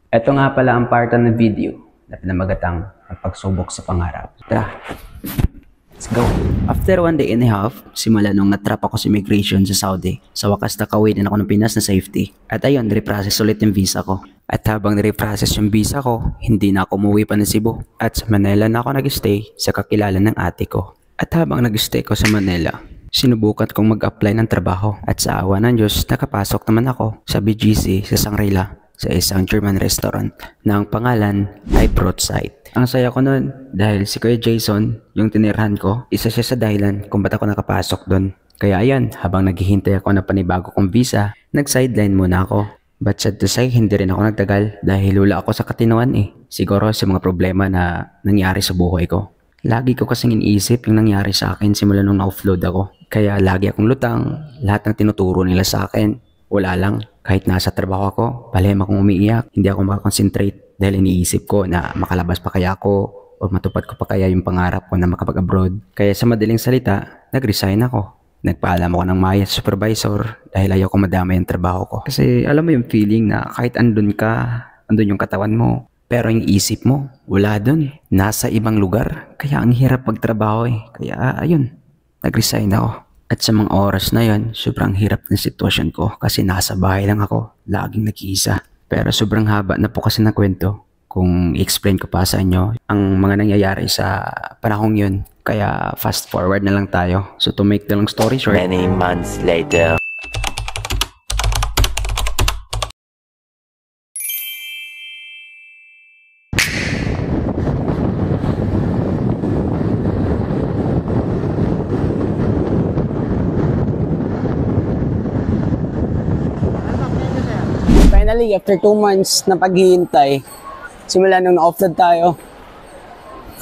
Ito nga pala ang part ng video na pinamagatang ang pagsubok sa pangarap. Tara, let's go! After 1 day and a half, simula nung natrap ako sa immigration sa Saudi, sa wakas nakauwi din ako ng Pinas na safety. At ayun, reprocess ulit yung visa ko. At habang reprocess yung visa ko, hindi na ako umuwi pa ng Cebu. At sa Manila na ako nag-stay sa kakilala ng ate ko. At habang nag-stay ko sa Manila, sinubukan kong mag-apply ng trabaho. At sa awa ng Diyos, nakapasok naman ako sa BGC sa Shangri-La, sa isang German restaurant na ang pangalan ay Broadside. Ang saya ko nun dahil si Kuya Jason, yung tinirhan ko, isa siya sa dahilan kung ba't ako nakapasok doon. Kaya ayan, habang naghihintay ako ng panibago kong visa, nag-sideline muna ako. But sad to say, hindi rin ako nagtagal dahil hula ako sa katinoan eh. Siguro sa mga problema na nangyari sa buhay ko. Lagi ko kasing iniisip yung nangyari sa akin simula nung na-offload ako. Kaya lagi akong lutang, lahat ng tinuturo nila sa akin, wala lang. Kahit nasa trabaho ako, palihim akong umiiyak, hindi ako makakonsentrate dahil iniisip ko na makalabas pa kaya ako o matupad ko pa kaya yung pangarap ko na makapag-abroad. Kaya sa madaling salita, nag-resign ako. Nagpaalam ako ng maya sa supervisor dahil ayaw ko madama yung trabaho ko. Kasi alam mo yung feeling na kahit andun ka, andun yung katawan mo, pero yung isip mo, wala dun. Nasa ibang lugar, kaya ang hirap magtrabaho eh. Kaya ayun, nag-resign ako. At sa mga oras na yon, sobrang hirap ng sitwasyon ko kasi nasa bahay lang ako, laging nag-iisa. Pero sobrang haba na po kasi ng kwento kung i-explain ko pa sa inyo ang mga nangyayari sa panahong yun. Kaya fast forward na lang tayo. So to make the long story short, many months later. Finally, after 2 months na paghihintay, simula nung na-offload tayo,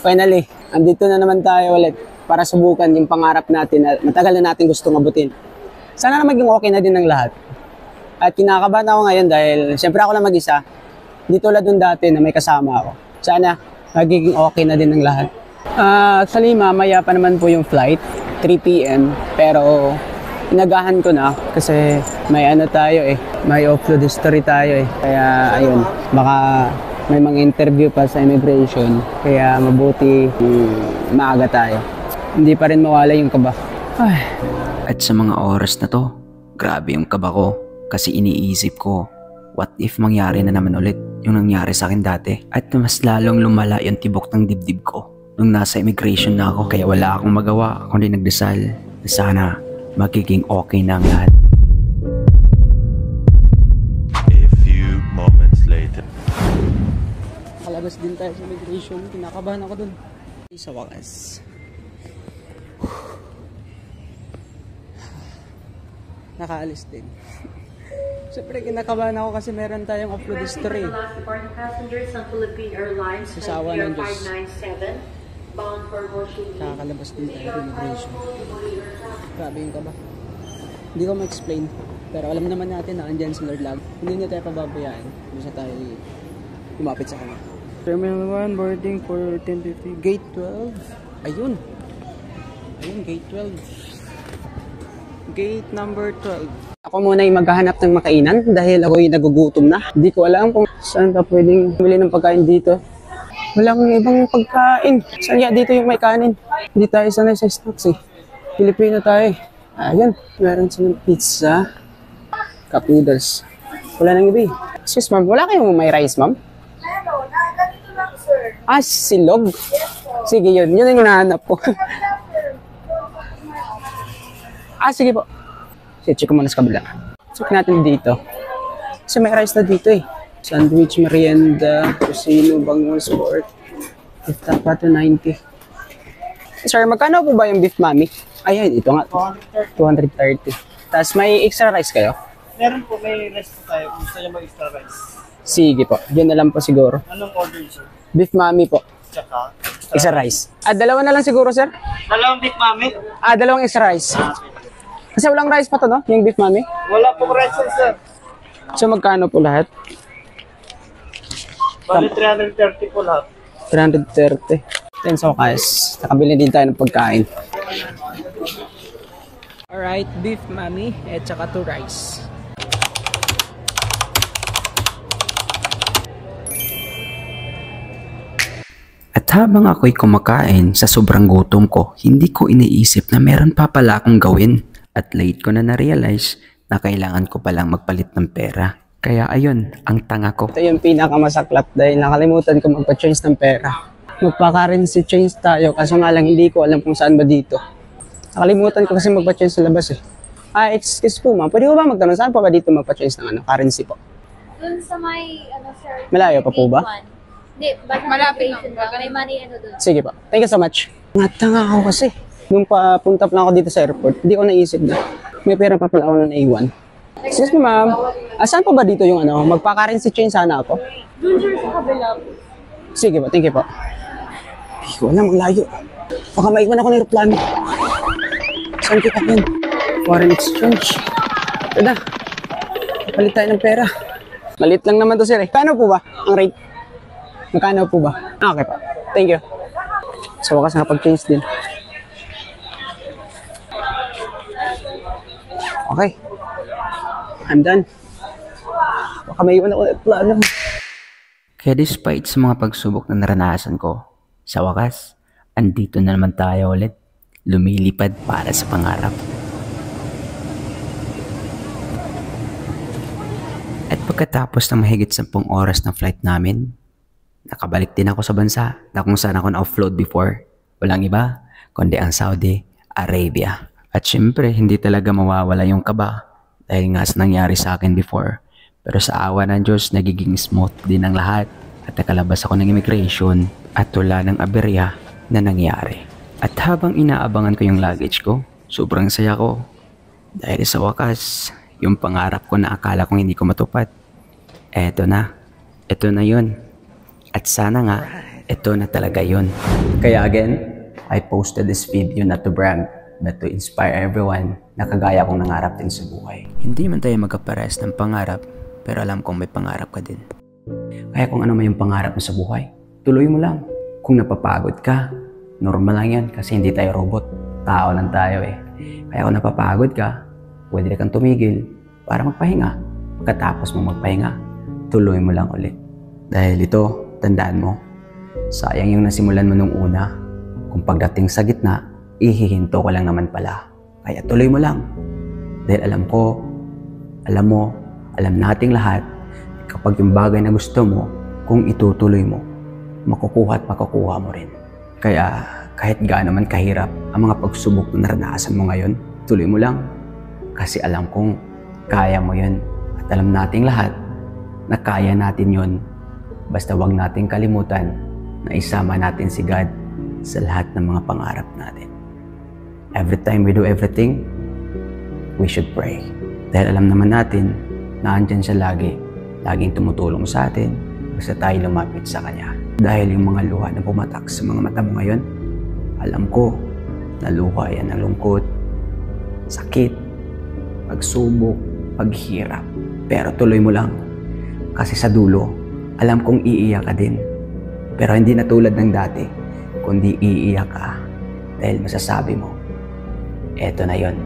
finally, andito na naman tayo ulit para subukan yung pangarap natin na matagal na natin gustong abutin. Sana na maging okay na din ng lahat. At kinakabahan ako ngayon dahil siyempre ako lang mag-isa. Hindi tulad nung dati na may kasama ako. Sana magiging okay na din ng lahat. Actually, mamaya pa naman po yung flight, 3 p.m. Pero inagahan ko na kasi may ano tayo eh, may offload history tayo eh. Kaya ayun, baka may mga interview pa sa immigration, kaya mabuti maaga tayo. Hindi pa rin mawala yung kaba. Ay. At sa mga oras na to, grabe yung kaba ko kasi iniisip ko, what if mangyari na naman ulit yung nangyari sa akin dati? At mas lalong lumala yung tibok ng dibdib ko nung nasa immigration na ako, kaya wala akong magawa kundi nagdasal na sana magiging okay na ang lahat. A few moments later. Kalabas din tayo sa immigration, kinakabahan ako dun. Sa wakas. Nakaalis din. Siyempre kinakabahan ako kasi meron tayong offload history. Sasawa ng Diyos. Kakalabas din tayo sa immigration. Grabe yung kaba. Hindi ko ma-explain. Pero alam naman natin na andyan si Lord Lag. Hindi niya tayo pababayaan. Basta tayo lumapit sa kanya. Terminal 1, boarding for 10:50. Gate 12. Ayun. Ayun, gate 12. Gate number 12. Ako muna yung maghahanap ng makainan dahil ako'y nagugutom na. Hindi ko alam kung saan ka pwedeng bili ng pagkain dito. Walang ibang pagkain. Saan kaya dito yung may kanin? Hindi tayo sanay sa snacks eh. Pilipino tayo. Ayan, meron silang pizza. Cup noodles. Wala nang iba eh. Excuse ma'am, wala kayong may rice ma'am? Meron, ganito lang sir. Silog? Sige yun, yun ang hinahanap ko. Sige po. Sige, check ko muna sa kabila. Check natin dito. Kasi may rice na dito eh. Sandwich, merienda, kusino, bangon, sport. Beef tapa to 90. Sir, magkano po ba yung beef mami? Ayan, ito nga. 230. Tapos may extra rice kayo? Meron po, may rice po tayo. Gusto niyo mag-extra rice. Sige po. Yun na lang po siguro. Anong order, sir? Beef mami po. Tsaka? Extra rice. Dalawa na lang siguro, sir? Dalawang beef mami? Dalawang extra rice. Kasi walang rice pa to, no? Yung beef mami? Wala pong rice, sir. So, magkano po lahat? Bali 330 po lahat. 330. Then, so guys, nakabili din tayo ng pagkain. Alright, beef mami at saka 2 rice. At habang ako'y kumakain sa sobrang gutom ko, hindi ko iniisip na meron pa pala akong gawin. At late ko na na-realize na kailangan ko palang magpalit ng pera. Kaya ayun, ang tanga ko. Ito yung pinakamasaklap dahil nakalimutan ko magpa-change ng pera. Magpa-currency change tayo kaso nga lang hindi ko alam kung saan ba dito. Nakalimutan ko kasi magpa-change sa labas eh. Excuse po ma'am, pwede ko ba magtanong saan pa ba dito magpa-change ng currency po? Doon sa may, sir. Malayo pa po ba? Hindi, malapit lang. May money, doon. Sige po, thank you so much. Natanga ako kasi. Nung papunta pa lang ako dito sa airport, hindi ko naisip na may pera pa pala ako na naiwan. Excuse me ma'am, saan pa ba dito yung magpa-currency change sana ako? Doon, sir, sa kabila. Sige po, thank you po. Hindi ko alam, ang layo. Baka maiwan ako ng aeroplano. Saan kita yan? Foreign exchange. Tada, palit tayo ng pera. Malit lang naman to sir eh. Kano po ba ang rate? Magkano po ba? Okay pa. Thank you. So wakas nakapag-change din. Okay. I'm done. Baka maiwan ako ng aeroplano. Kaya despite sa mga pagsubok na naranasan ko, sa wakas, andito na naman tayo ulit, lumilipad para sa pangarap. At pagkatapos ng mahigit 10 oras ng flight namin, nakabalik din ako sa bansa na kung saan ako na-offload before. Walang iba, kundi ang Saudi Arabia. At syempre, hindi talaga mawawala yung kaba dahil nga sa nangyari sa akin before. Pero sa awa ng Diyos, nagiging smooth din ang lahat. At nakalabas ako ng immigration at wala ng aberya na nangyari. At habang inaabangan ko yung luggage ko, sobrang saya ko. Dahil sa wakas, yung pangarap ko na akala kong hindi ko matupad, eto na yun. At sana nga, eto na talaga yun. Kaya again, I posted this video not to brag, but to inspire everyone na kagaya kong nangarap din sa buhay. Hindi man tayo magkapares ng pangarap, pero alam kong may pangarap ka din. Kaya kung ano man yung pangarap mo sa buhay, tuloy mo lang. Kung napapagod ka, normal lang yan kasi hindi tayo robot. Tao lang tayo eh. Kaya kung napapagod ka, pwede na kang tumigil para magpahinga. Pagkatapos mo magpahinga, tuloy mo lang ulit. Dahil ito, tandaan mo, sayang yung nasimulan mo nung una. Kung pagdating sa gitna, ihihinto ko lang naman pala. Kaya tuloy mo lang. Dahil alam ko, alam mo, alam nating lahat, kapag yung bagay na gusto mo, kung itutuloy mo, makukuha at makukuha mo rin. Kaya kahit gaano man kahirap ang mga pagsubok na naranasan mo ngayon, tuloy mo lang. Kasi alam kong kaya mo yun. At alam nating lahat na kaya natin yun. Basta wag nating kalimutan na isama natin si God sa lahat ng mga pangarap natin. Every time we do everything, we should pray. Dahil alam naman natin na andyan siya lagi. Laging tumutulong sa atin basta tayo lumapit sa Kanya. Dahil yung mga luha na pumatak sa mga mata mo ngayon, alam ko na luha yan ng lungkot, sakit, pagsubok, paghirap. Pero tuloy mo lang. Kasi sa dulo, alam kong iiyak ka din. Pero hindi na tulad ng dati, kundi iiyak ka dahil masasabi mo, eto na yon,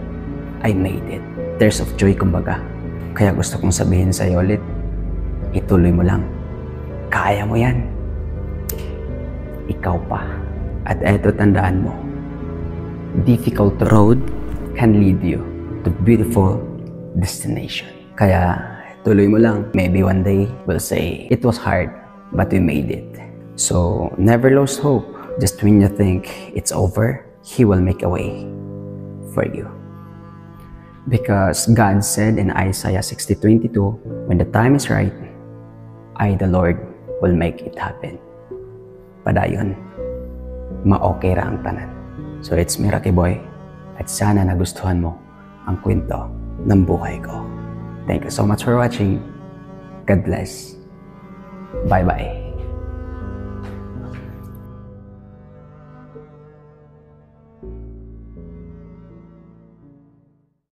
I made it. Tears of joy kumbaga. Kaya gusto kong sabihin sa'yo ulit, ituloy mo lang. Kaya mo yan. Ikaw pa. At eto tandaan mo, difficult road can lead you to beautiful destination. Kaya tuloy mo lang. Maybe one day we'll say, it was hard, but we made it. So never lose hope. Just when you think it's over, He will make a way for you. Because God said in Isaiah 60:22, when the time is right, I, the Lord, will make it happen. Padayon, ma-okay ra ang tanan. So it's me, Rocky Boy, at sana nagustuhan mo ang kwento ng buhay ko. Thank you so much for watching. God bless. Bye-bye.